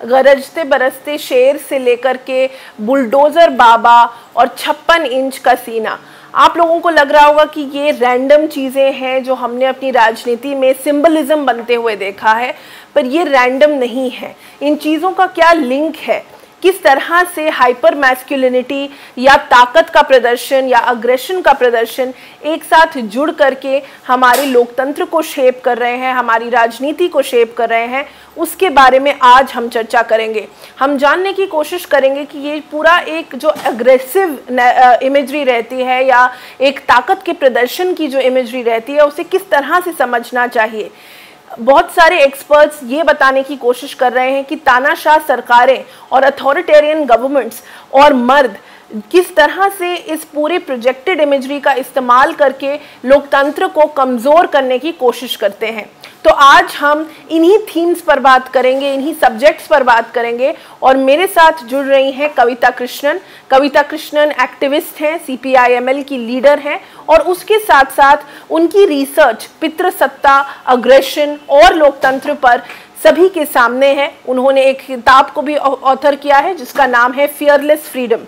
गरजते बरसते शेर से लेकर के बुलडोजर बाबा और 56 इंच का सीना। आप लोगों को लग रहा होगा कि ये रैंडम चीज़ें हैं जो हमने अपनी राजनीति में सिंबलिज्म बनते हुए देखा है, पर ये रैंडम नहीं है। इन चीज़ों का क्या लिंक है, किस तरह से हाइपर मैस्कुलिनिटी या ताकत का प्रदर्शन या अग्रेशन का प्रदर्शन एक साथ जुड़ करके हमारे लोकतंत्र को शेप कर रहे हैं, हमारी राजनीति को शेप कर रहे हैं, उसके बारे में आज हम चर्चा करेंगे। हम जानने की कोशिश करेंगे कि ये पूरा एक जो अग्रेसिव इमेजरी रहती है या एक ताकत के प्रदर्शन की जो इमेजरी रहती है उसे किस तरह से समझना चाहिए। बहुत सारे एक्सपर्ट्स ये बताने की कोशिश कर रहे हैं कि तानाशाह सरकारें और अथॉरिटेरियन गवर्नमेंट्स और मर्द किस तरह से इस पूरे प्रोजेक्टेड इमेजरी का इस्तेमाल करके लोकतंत्र को कमज़ोर करने की कोशिश करते हैं। तो आज हम इन्हीं थीम्स पर बात करेंगे, इन्हीं सब्जेक्ट्स पर बात करेंगे और मेरे साथ जुड़ रही हैं कविता कृष्णन। कविता कृष्णन एक्टिविस्ट हैं, CPI-ML की लीडर हैं और उसके साथ साथ उनकी रिसर्च पितृसत्ता, अग्रेशन और लोकतंत्र पर सभी के सामने है। उन्होंने एक किताब को भी ऑथर किया है जिसका नाम है फियरलेस फ्रीडम,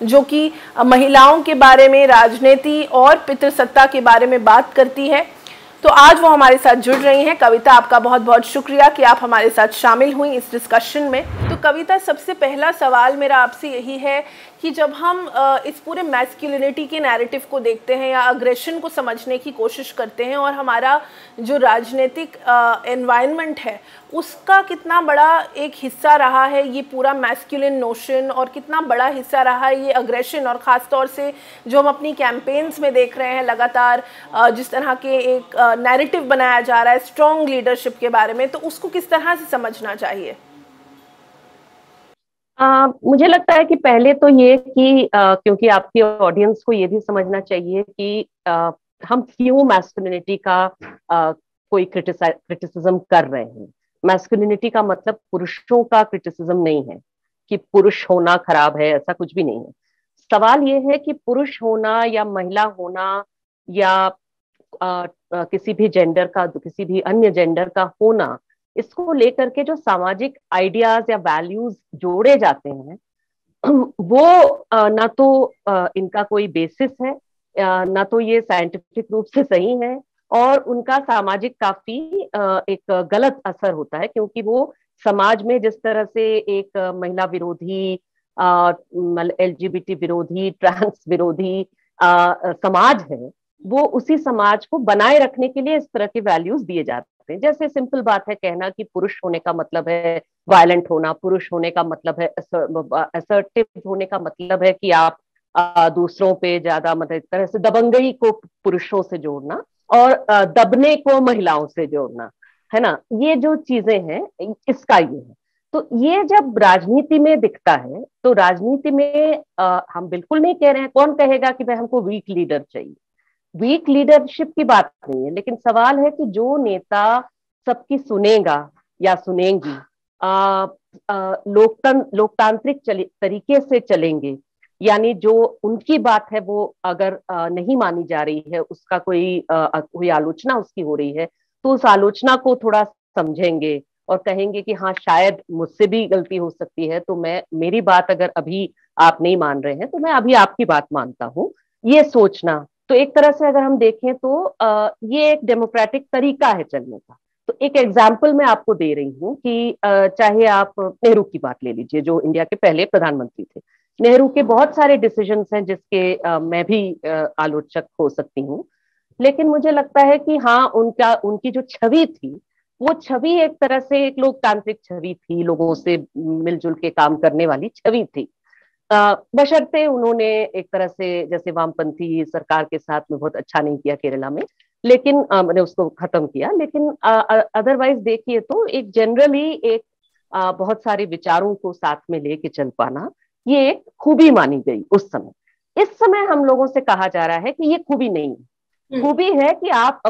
जो कि महिलाओं के बारे में, राजनीति और पितृसत्ता के बारे में बात करती है। तो आज वो हमारे साथ जुड़ रही हैं। कविता, आपका बहुत बहुत शुक्रिया कि आप हमारे साथ शामिल हुई इस डिस्कशन में। तो कविता, सबसे पहला सवाल मेरा आपसे यही है कि जब हम इस पूरे मैस्कुलिनिटी के नैरेटिव को देखते हैं या अग्रेशन को समझने की कोशिश करते हैं और हमारा जो राजनीतिक एनवायरनमेंट है उसका कितना बड़ा एक हिस्सा रहा है ये पूरा मैस्कुलिन नोशन और कितना बड़ा हिस्सा रहा है ये अग्रेशन, और ख़ास तौर से जो हम अपनी कैंपेन्स में देख रहे हैं लगातार जिस तरह के एक नैरेटिव बनाया जा रहा है स्ट्रॉन्ग लीडरशिप के बारे में, तो उसको किस तरह से समझना चाहिए? मुझे लगता है कि पहले तो ये कि क्योंकि आपकी ऑडियंस को ये भी समझना चाहिए कि हम क्यों मैस्कुलिनिटी का कोई क्रिटिसिज्म कर रहे हैं। मैस्कुलिनिटी का मतलब पुरुषों का क्रिटिसिज्म नहीं है कि पुरुष होना खराब है, ऐसा कुछ भी नहीं है। सवाल ये है कि पुरुष होना या महिला होना या किसी भी जेंडर का, किसी भी अन्य जेंडर का होना, इसको लेकर के जो सामाजिक आइडियाज या वैल्यूज जोड़े जाते हैं वो ना तो इनका कोई बेसिस है, ना तो ये साइंटिफिक रूप से सही है, और उनका सामाजिक काफी एक गलत असर होता है, क्योंकि वो समाज में जिस तरह से एक महिला विरोधी, LGBT विरोधी, ट्रांस विरोधी समाज है, वो उसी समाज को बनाए रखने के लिए इस तरह के वैल्यूज दिए जाते हैं। जैसे सिंपल बात है कहना कि पुरुष होने का मतलब है वायलेंट होना, पुरुष होने का मतलब है असर्टिव होने का मतलब है कि आप दूसरों पे ज्यादा, मतलब एक तरह से दबंगई को पुरुषों से जोड़ना और दबने को महिलाओं से जोड़ना, है ना। ये जो चीजें हैं इसका ये है। तो ये जब राजनीति में दिखता है तो राजनीति में हम बिल्कुल नहीं कह रहे हैं, कौन कहेगा कि भाई हमको वीक लीडर चाहिए, वीक लीडरशिप की बात नहीं है, लेकिन सवाल है कि जो नेता सबकी सुनेगा या सुनेंगी, लोकतांत्रिक तरीके से चलेंगे, यानी जो उनकी बात है वो अगर नहीं मानी जा रही है, उसका कोई आलोचना उसकी हो रही है, तो उस आलोचना को थोड़ा समझेंगे और कहेंगे कि हाँ शायद मुझसे भी गलती हो सकती है, तो मेरी बात अगर अभी आप नहीं मान रहे हैं तो मैं अभी आपकी बात मानता हूँ, ये सोचना। तो एक तरह से अगर हम देखें तो ये एक डेमोक्रेटिक तरीका है चलने का। तो एक एग्जाम्पल मैं आपको दे रही हूँ कि चाहे आप नेहरू की बात ले लीजिए, जो इंडिया के पहले प्रधानमंत्री थे। नेहरू के बहुत सारे डिसीजंस हैं जिसके मैं भी आलोचक हो सकती हूँ, लेकिन मुझे लगता है कि हाँ उनकी जो छवि थी वो छवि एक तरह से एक लोकतांत्रिक छवि थी, लोगों से मिलजुल के काम करने वाली छवि थी, बशर्ते उन्होंने एक तरह से जैसे वामपंथी सरकार के साथ में बहुत अच्छा नहीं किया केरला में, लेकिन मैंने उसको खत्म किया। लेकिन अदरवाइज देखिए तो एक जनरली एक बहुत सारे विचारों को साथ में लेके चल पाना ये एक खूबी मानी गई उस समय। इस समय हम लोगों से कहा जा रहा है कि ये खूबी नहीं है, खूबी है कि आप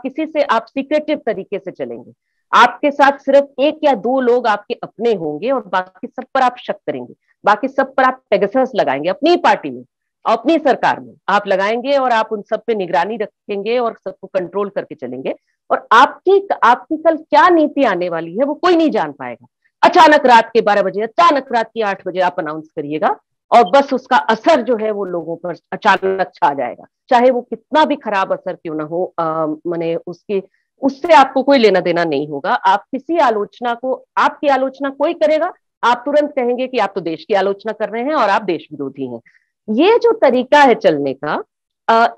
किसी से आप सीक्रेटिव तरीके से चलेंगे, आपके साथ सिर्फ एक या दो लोग आपके अपने होंगे और बाकी सब पर आप शक करेंगे, बाकी सब पर आप पेगासस लगाएंगे, अपनी पार्टी में अपनी सरकार में आप लगाएंगे और आप उन सब पे निगरानी रखेंगे और सबको कंट्रोल करके चलेंगे, और आपकी कल क्या नीति आने वाली है वो कोई नहीं जान पाएगा। अचानक रात के 12 बजे, अचानक रात के 8 बजे आप अनाउंस करिएगा, और बस उसका असर जो है वो लोगों पर अचानक छा जाएगा, चाहे वो कितना भी खराब असर क्यों ना हो। माने उसके उससे आपको कोई लेना देना नहीं होगा। आप किसी आलोचना को, आपकी आलोचना कोई करेगा, आप तुरंत कहेंगे कि आप तो देश की आलोचना कर रहे हैं और आप देश विरोधी हैं। ये जो तरीका है चलने का,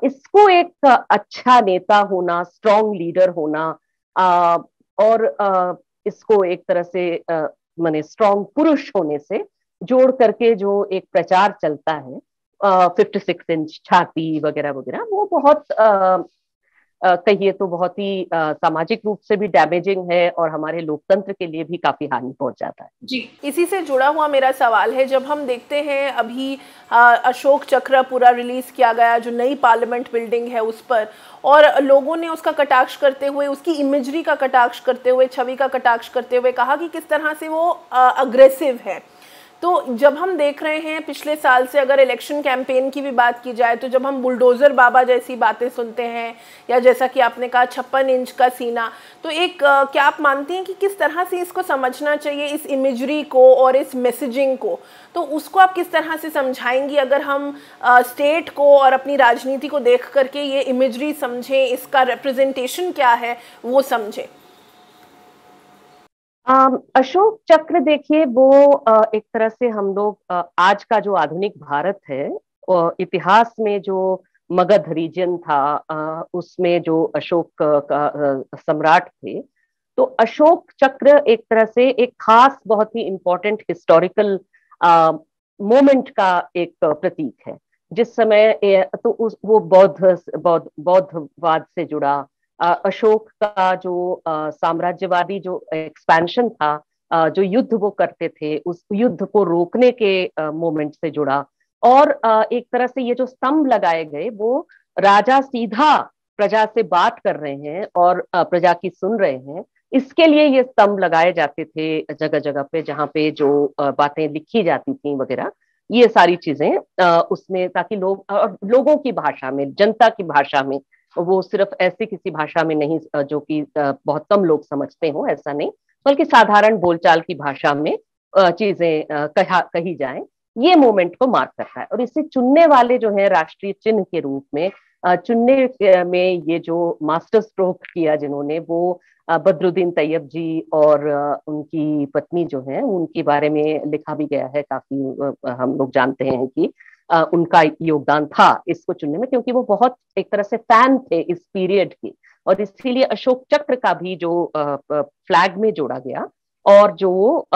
इसको एक अच्छा नेता होना, स्ट्रॉन्ग लीडर होना, और इसको एक तरह से माने स्ट्रॉन्ग पुरुष होने से जोड़ करके जो एक प्रचार चलता है, 56 इंच छाती वगैरह वगैरह, वो बहुत कहिए तो बहुत ही सामाजिक रूप से भी डैमेजिंग है और हमारे लोकतंत्र के लिए भी काफी हानि पहुंचाता है। जी, इसी से जुड़ा हुआ मेरा सवाल है, जब हम देखते हैं अभी अशोक चक्र पूरा रिलीज किया गया जो नई पार्लियामेंट बिल्डिंग है उस पर, और लोगों ने उसका कटाक्ष करते हुए, उसकी इमेजरी का कटाक्ष करते हुए, छवि का कटाक्ष करते हुए कहा कि किस तरह से वो अग्रेसिव है। तो जब हम देख रहे हैं पिछले साल से, अगर इलेक्शन कैंपेन की भी बात की जाए, तो जब हम बुलडोज़र बाबा जैसी बातें सुनते हैं, या जैसा कि आपने कहा 56 इंच का सीना, तो एक क्या आप मानती हैं कि किस तरह से इसको समझना चाहिए, इस इमेजरी को और इस मैसेजिंग को? तो उसको आप किस तरह से समझाएंगी अगर हम स्टेट को और अपनी राजनीति को देख करके ये इमेजरी समझें, इसका रिप्रेजेंटेशन क्या है वो समझें? अशोक चक्र देखिए, वो एक तरह से हम लोग आज का जो आधुनिक भारत है, इतिहास में जो मगध रीजन था, उसमें जो अशोक का सम्राट थे, तो अशोक चक्र एक तरह से एक खास बहुत ही इंपॉर्टेंट हिस्टोरिकल मोमेंट का एक प्रतीक है। जिस समय तो वो बौद्धवाद से जुड़ा, अशोक का जो साम्राज्यवादी जो एक्सपेंशन था, जो युद्ध वो करते थे, उस युद्ध को रोकने के मोमेंट से जुड़ा। और एक तरह से ये जो स्तंभ लगाए गए, वो राजा सीधा प्रजा से बात कर रहे हैं और प्रजा की सुन रहे हैं, इसके लिए ये स्तंभ लगाए जाते थे जगह जगह पे, जहाँ पे जो बातें लिखी जाती थी वगैरह, ये सारी चीजें उसमें, ताकि लोगों की भाषा में, जनता की भाषा में, वो सिर्फ ऐसी किसी भाषा में नहीं जो कि बहुत कम लोग समझते हो, ऐसा नहीं, बल्कि साधारण बोलचाल की भाषा में चीजें कही जाए, ये मोमेंट को मार्क करता है। और इसे चुनने वाले जो है राष्ट्रीय चिन्ह के रूप में चुनने में ये जो मास्टर स्ट्रोक किया जिन्होंने, वो बदरुद्दीन तैयब जी और उनकी पत्नी जो है, उनके बारे में लिखा भी गया है काफी। हम लोग जानते हैं कि उनका योगदान था इसको चुनने में, क्योंकि वो बहुत एक तरह से फैन थे इस पीरियड के, और इसीलिए अशोक चक्र का भी जो फ्लैग में जोड़ा गया, और जो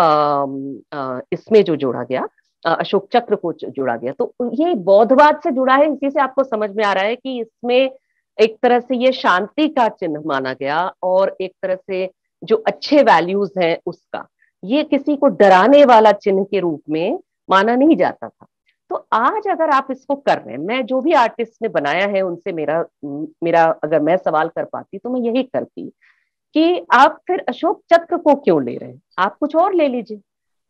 इसमें जो जोड़ा गया, अशोक चक्र को जोड़ा गया, तो ये बौद्धवाद से जुड़ा है। इसी से आपको समझ में आ रहा है कि इसमें एक तरह से ये शांति का चिन्ह माना गया, और एक तरह से जो अच्छे वैल्यूज हैं उसका, ये किसी को डराने वाला चिन्ह के रूप में माना नहीं जाता था। तो आज अगर आप इसको कर रहे हैं, मैं जो भी आर्टिस्ट ने बनाया है उनसे मेरा अगर मैं सवाल कर पाती तो मैं यही करती कि आप फिर अशोक चक्र को क्यों ले रहे हैं, आप कुछ और ले लीजिए।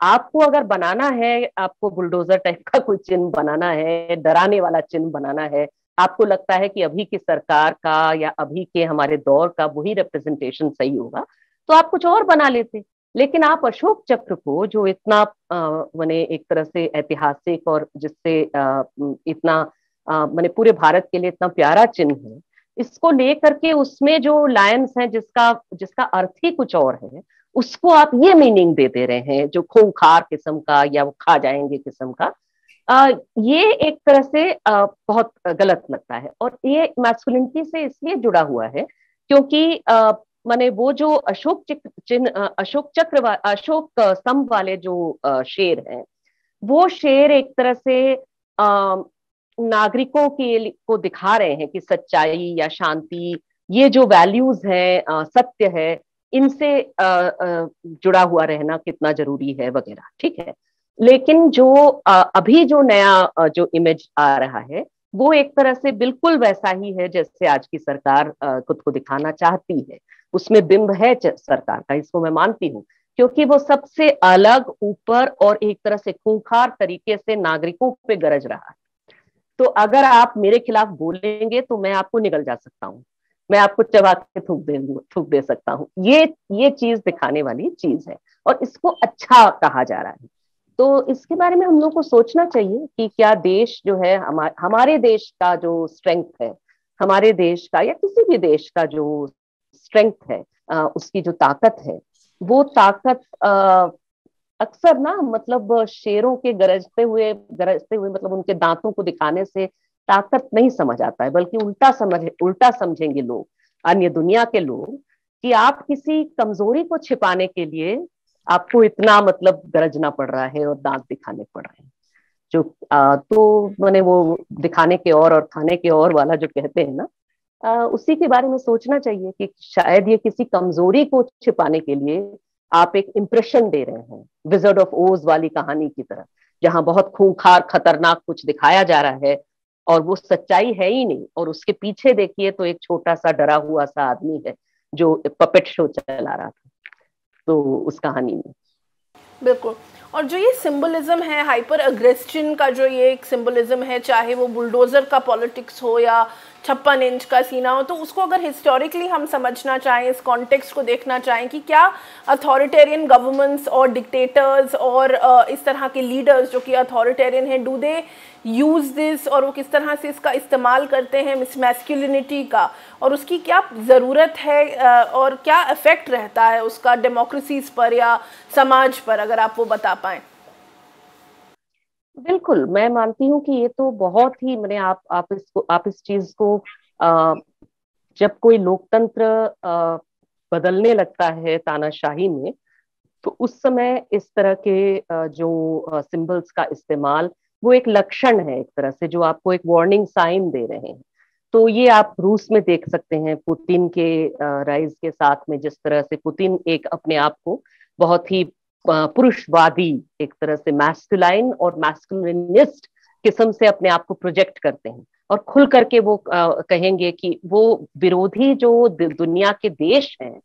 आपको अगर बनाना है, आपको बुलडोजर टाइप का कोई चिन्ह बनाना है, डराने वाला चिन्ह बनाना है, आपको लगता है कि अभी की सरकार का या अभी के हमारे दौर का वही रिप्रेजेंटेशन सही होगा, तो आप कुछ और बना लेते। लेकिन आप अशोक चक्र को, जो इतना माने एक तरह से ऐतिहासिक और जिससे इतना माने पूरे भारत के लिए इतना प्यारा चिन्ह है, इसको लेकर के उसमें जो लायंस है, जिसका अर्थ ही कुछ और है, उसको आप ये मीनिंग दे रहे हैं जो खूंखार किस्म का या वो खा जाएंगे किस्म का। ये एक तरह से बहुत गलत लगता है। और ये मैस्कुलिनिटी से इसलिए जुड़ा हुआ है क्योंकि माने वो जो अशोक चिन्ह, अशोक चक्र, अशोक स्तंभ वाले जो शेर हैं, वो शेर एक तरह से नागरिकों के को दिखा रहे हैं कि सच्चाई या शांति, ये जो वैल्यूज हैं, सत्य है, इनसे जुड़ा हुआ रहना कितना जरूरी है वगैरह, ठीक है। लेकिन जो अभी जो नया जो इमेज आ रहा है, वो एक तरह से बिल्कुल वैसा ही है जैसे आज की सरकार खुद को दिखाना चाहती है। उसमें बिंब है सरकार का, इसको मैं मानती हूँ, क्योंकि वो सबसे अलग, ऊपर और एक तरह से खूंखार तरीके से नागरिकों पे गरज रहा है। तो अगर आप मेरे खिलाफ बोलेंगे तो मैं आपको निगल जा सकता हूँ, मैं आपको चबा के थूक दे सकता हूँ। ये चीज दिखाने वाली चीज है। और इसको अच्छा कहा जा रहा है। तो इसके बारे में हम लोग को सोचना चाहिए कि क्या देश जो है, हमारे देश का जो स्ट्रेंथ है, हमारे देश का या किसी भी देश का जो स्ट्रेंथ है, उसकी जो ताकत है, वो ताकत अक्सर ना मतलब शेरों के गरजते हुए मतलब उनके दांतों को दिखाने से ताकत नहीं समझ आता है, बल्कि उल्टा समझेंगे लोग, अन्य दुनिया के लोग, कि आप किसी कमजोरी को छिपाने के लिए आपको इतना मतलब गरजना पड़ रहा है और दांत दिखाने पड़ रहे हैं। जो तो मैंने वो दिखाने के और खाने के और वाला जो कहते हैं ना, उसी के बारे में सोचना चाहिए कि शायद ये किसी कमजोरी को छिपाने के लिए आप एक इम्प्रेशन दे रहे हैं, विजर्ड ऑफ ओज वाली कहानी की तरह, जहां बहुत खूंखार खतरनाक कुछ दिखाया जा रहा है और वो सच्चाई है ही नहीं, और उसके पीछे देखिए तो एक छोटा सा डरा हुआ सा आदमी है जो पपेट शो चला रहा था तो उस कहानी में। बिल्कुल। और जो ये सिंबलिज्म है, हाइपर अग्रेशन का जो ये एक सिंबलिज्म है, चाहे वो बुलडोजर का पॉलिटिक्स हो या 56 इंच का सीना हो, तो उसको अगर हिस्टोरिकली हम समझना चाहें, इस कॉन्टेक्स्ट को देखना चाहें कि क्या अथॉरिटेरियन गवर्नमेंट्स और डिक्टेटर्स और इस तरह के लीडर्स जो कि अथॉरिटेरियन हैं, डू दे यूज दिस, और वो किस तरह से इसका इस्तेमाल करते हैं मिस मैस्कुलिनिटी का, और उसकी क्या ज़रूरत है और क्या इफेक्ट रहता है उसका डेमोक्रेसीज पर या समाज पर, अगर आप वो बता पाएं। बिल्कुल, मैं मानती हूँ कि ये तो बहुत ही मैंने आप इस चीज को जब कोई लोकतंत्र बदलने लगता है तानाशाही में, तो उस समय इस तरह के जो सिंबल्स का इस्तेमाल, वो एक लक्षण है एक तरह से, जो आपको एक वार्निंग साइन दे रहे हैं। तो ये आप रूस में देख सकते हैं पुतिन के राइज के साथ में, जिस तरह से पुतिन एक अपने आप को बहुत ही पुरुषवादी, एक तरह से मैस्कुलाइन और मैस्कुलिनिस्ट किस्म से अपने आप को प्रोजेक्ट करते हैं, और खुल करके वो कहेंगे कि वो विरोधी जो दुनिया के देश हैं,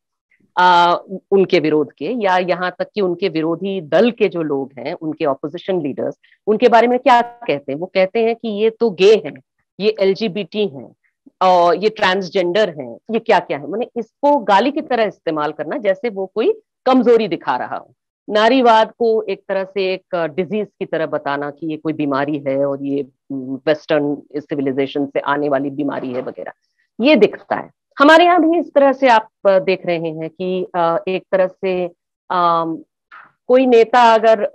उनके विरोध के, या यहाँ तक कि उनके विरोधी दल के जो लोग हैं, उनके ऑपोजिशन लीडर्स, उनके बारे में क्या कहते हैं? वो कहते हैं कि ये तो गे हैं, ये एलजीबीटी हैं, और ये ट्रांसजेंडर हैं, ये क्या क्या है। मैंने इसको गाली की तरह इस्तेमाल करना, जैसे वो कोई कमजोरी दिखा रहा हो। नारीवाद को एक तरह से एक डिजीज की तरह बताना कि ये कोई बीमारी है और ये वेस्टर्न सिविलाइजेशन से आने वाली बीमारी है वगैरह, ये दिखता है। हमारे यहाँ भी इस तरह से आप देख रहे हैं कि एक तरह से कोई नेता अगर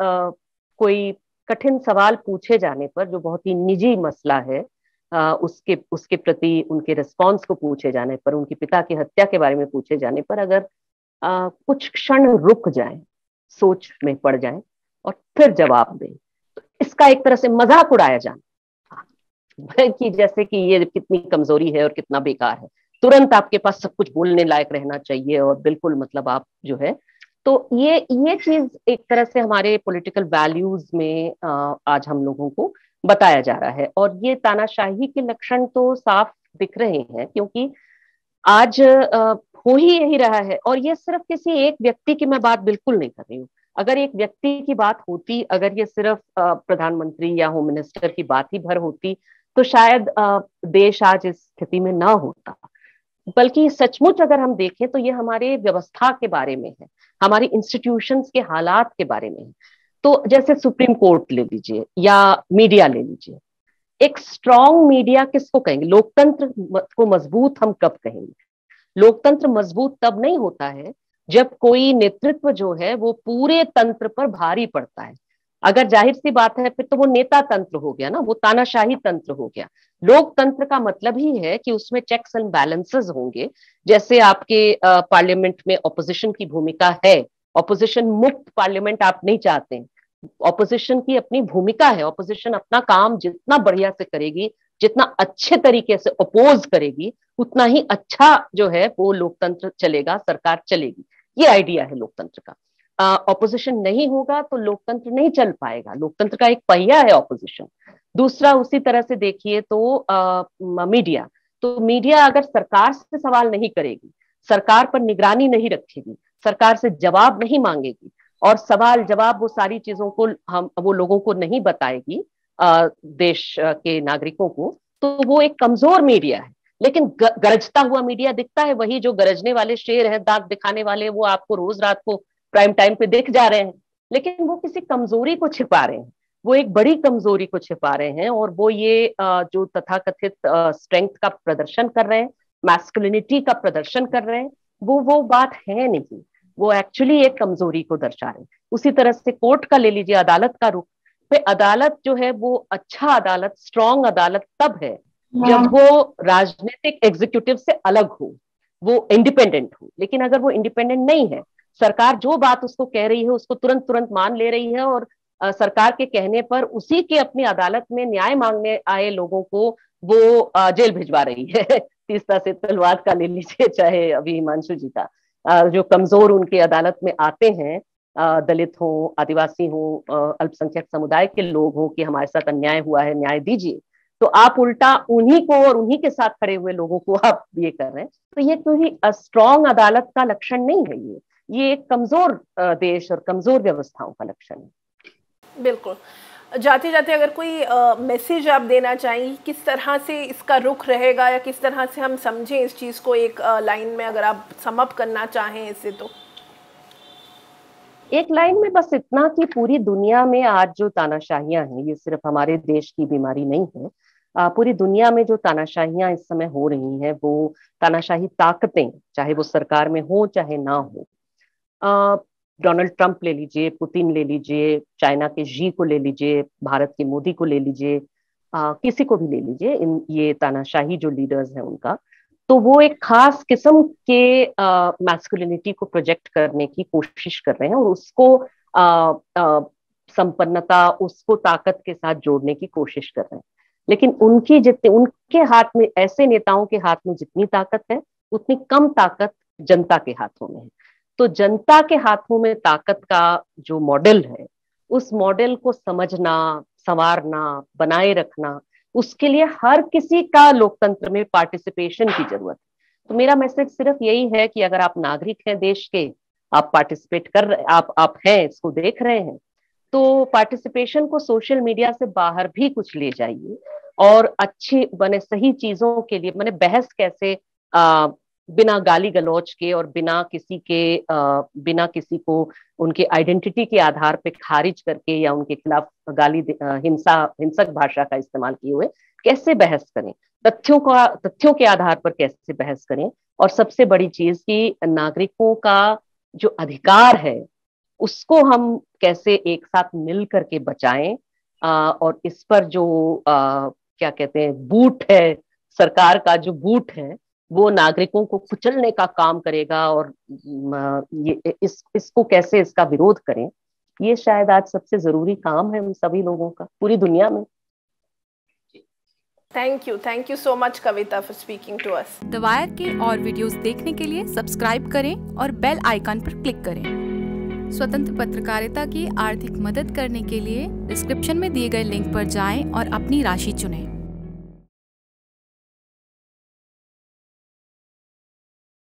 कोई कठिन सवाल पूछे जाने पर, जो बहुत ही निजी मसला है, उसके उसके प्रति उनके रिस्पॉन्स को पूछे जाने पर, उनके पिता की हत्या के बारे में पूछे जाने पर अगर कुछ क्षण रुक जाए, सोच में पड़ जाए और फिर जवाब दें, तो इसका एक तरह से मजाक उड़ाया जाना कि जैसे कि ये कितनी कमजोरी है और कितना बेकार है, तुरंत आपके पास सब कुछ बोलने लायक रहना चाहिए और बिल्कुल मतलब आप जो है। तो ये चीज एक तरह से हमारे पॉलिटिकल वैल्यूज में आज हम लोगों को बताया जा रहा है, और ये तानाशाही के लक्षण तो साफ दिख रहे हैं, क्योंकि आज हो ही यही रहा है। और ये सिर्फ किसी एक व्यक्ति की मैं बात बिल्कुल नहीं कर रही हूँ। अगर एक व्यक्ति की बात होती, अगर ये सिर्फ प्रधानमंत्री या होम मिनिस्टर की बात ही भर होती, तो शायद देश आज इस स्थिति में ना होता। बल्कि सचमुच अगर हम देखें तो ये हमारे व्यवस्था के बारे में है, हमारी इंस्टीट्यूशंस के हालात के बारे में है। तो जैसे सुप्रीम कोर्ट ले लीजिए या मीडिया ले लीजिए, एक स्ट्रॉन्ग मीडिया किसको कहेंगे? लोकतंत्र को मजबूत हम कब कहेंगे? लोकतंत्र मजबूत तब नहीं होता है जब कोई नेतृत्व जो है वो पूरे तंत्र पर भारी पड़ता है। अगर जाहिर सी बात है, फिर तो वो नेता तंत्र हो गया ना, वो तानाशाही तंत्र हो गया। लोकतंत्र का मतलब ही है कि उसमें चेक्स एंड बैलेंसेस होंगे। जैसे आपके पार्लियामेंट में ऑपोजिशन की भूमिका है, ऑपोजिशन मुक्त पार्लियामेंट आप नहीं चाहते, ऑपोजिशन की अपनी भूमिका है, ऑपोजिशन अपना काम जितना बढ़िया से करेगी, जितना अच्छे तरीके से अपोज करेगी, उतना ही अच्छा जो है वो लोकतंत्र चलेगा, सरकार चलेगी। ये आइडिया है लोकतंत्र का। ऑपोजिशन नहीं होगा तो लोकतंत्र नहीं चल पाएगा। लोकतंत्र का एक पहिया है ऑपोजिशन। दूसरा, उसी तरह से देखिए तो मीडिया, तो मीडिया अगर सरकार से सवाल नहीं करेगी, सरकार पर निगरानी नहीं रखेगी, सरकार से जवाब नहीं मांगेगी और सवाल जवाब वो सारी चीजों को वो लोगों को नहीं बताएगी, देश के नागरिकों को, तो वो एक कमजोर मीडिया है। लेकिन गरजता हुआ मीडिया दिखता है, वही जो गरजने वाले शेर है, दांत दिखाने वाले, वो आपको रोज रात को प्राइम टाइम पे देख जा रहे हैं, लेकिन वो किसी कमजोरी को छिपा रहे हैं, वो एक बड़ी कमजोरी को छिपा रहे हैं, और वो ये जो तथाकथित स्ट्रेंथ का प्रदर्शन कर रहे हैं, मैस्कुलिनिटी का प्रदर्शन कर रहे हैं, वो बात है नहीं, वो एक्चुअली एक कमजोरी को दर्शा रहे हैं। उसी तरह से कोर्ट का ले लीजिए, अदालत का रुख पे, अदालत जो है वो अच्छा अदालत, स्ट्रॉन्ग अदालत तब है जब वो राजनीतिक एग्जीक्यूटिव से अलग हो, वो इंडिपेंडेंट हो। लेकिन अगर वो इंडिपेंडेंट नहीं है, सरकार जो बात उसको कह रही है उसको तुरंत तुरंत मान ले रही है, और सरकार के कहने पर उसी के अपनी अदालत में न्याय मांगने आए लोगों को वो जेल भिजवा रही है। तीसरा से तलवार का ले लीजिए, चाहे अभी हिमांशु जी का, जो कमजोर उनके अदालत में आते हैं, दलित हो, आदिवासी हो, अल्पसंख्यक समुदाय के लोग हो, कि हमारे साथ अन्याय हुआ है, न्याय दीजिए, तो आप उल्टा उन्हीं को और उन्हीं के साथ खड़े हुए लोगों को आप ये कर रहे हैं। तो ये कोई स्ट्रॉन्ग अदालत का लक्षण नहीं है, ये एक कमजोर देश और कमजोर व्यवस्थाओं का लक्षण है। बिल्कुल। जाते जाते अगर कोई मैसेज आप देना चाहेंगी, किस तरह से इसका रुख रहेगा, या किस तरह से हम समझें इस चीज़ को, एक लाइन में अगर आप सम अप करना चाहें इसे, तो एक लाइन में बस इतना कि पूरी दुनिया में आज जो तानाशाहियां हैं, ये सिर्फ हमारे देश की बीमारी नहीं है, पूरी दुनिया में जो तानाशाहियां इस समय हो रही हैं, वो तानाशाही ताकतें, चाहे वो सरकार में हो चाहे ना हो, डोनाल्ड ट्रंप ले लीजिए, पुतिन ले लीजिए, चाइना के जी को ले लीजिए, भारत के मोदी को ले लीजिए, किसी को भी ले लीजिए, इन ये तानाशाही जो लीडर्स हैं उनका, तो वो एक खास किस्म के मैस्कुलिनिटी को प्रोजेक्ट करने की कोशिश कर रहे हैं, और उसको संपन्नता, उसको ताकत के साथ जोड़ने की कोशिश कर रहे हैं। लेकिन उनके हाथ में, ऐसे नेताओं के हाथ में जितनी ताकत है, उतनी कम ताकत जनता के हाथों में है। तो जनता के हाथों में ताकत का जो मॉडल है, उस मॉडल को समझना, संवारना, बनाए रखना, उसके लिए हर किसी का लोकतंत्र में पार्टिसिपेशन की जरूरत है। तो मेरा मैसेज सिर्फ यही है कि अगर आप नागरिक हैं देश के, आप पार्टिसिपेट कर रहे, आप हैं, इसको देख रहे हैं, तो पार्टिसिपेशन को सोशल मीडिया से बाहर भी कुछ ले जाइए, और अच्छी बने सही चीजों के लिए, मैंने बहस कैसे बिना गाली गलौज के और बिना किसी को उनके आइडेंटिटी के आधार पे खारिज करके या उनके खिलाफ हिंसक भाषा का इस्तेमाल किए हुए कैसे बहस करें, तथ्यों के आधार पर कैसे बहस करें, और सबसे बड़ी चीज कि नागरिकों का जो अधिकार है उसको हम कैसे एक साथ मिल करके बचाएं, और इस पर जो क्या कहते हैं, बूट है, सरकार का जो बूट है, वो नागरिकों को कुचलने का काम करेगा, और इसको कैसे, इसका विरोध करें, ये शायद आज सबसे जरूरी काम है हम सभी लोगों का पूरी दुनिया में। Thank you so much Kavita for speaking to us. The Wire के और वीडियोस देखने के लिए सब्सक्राइब करें और बेल आइकन पर क्लिक करें। स्वतंत्र पत्रकारिता की आर्थिक मदद करने के लिए डिस्क्रिप्शन में दिए गए लिंक पर जाएं और अपनी राशि चुनें।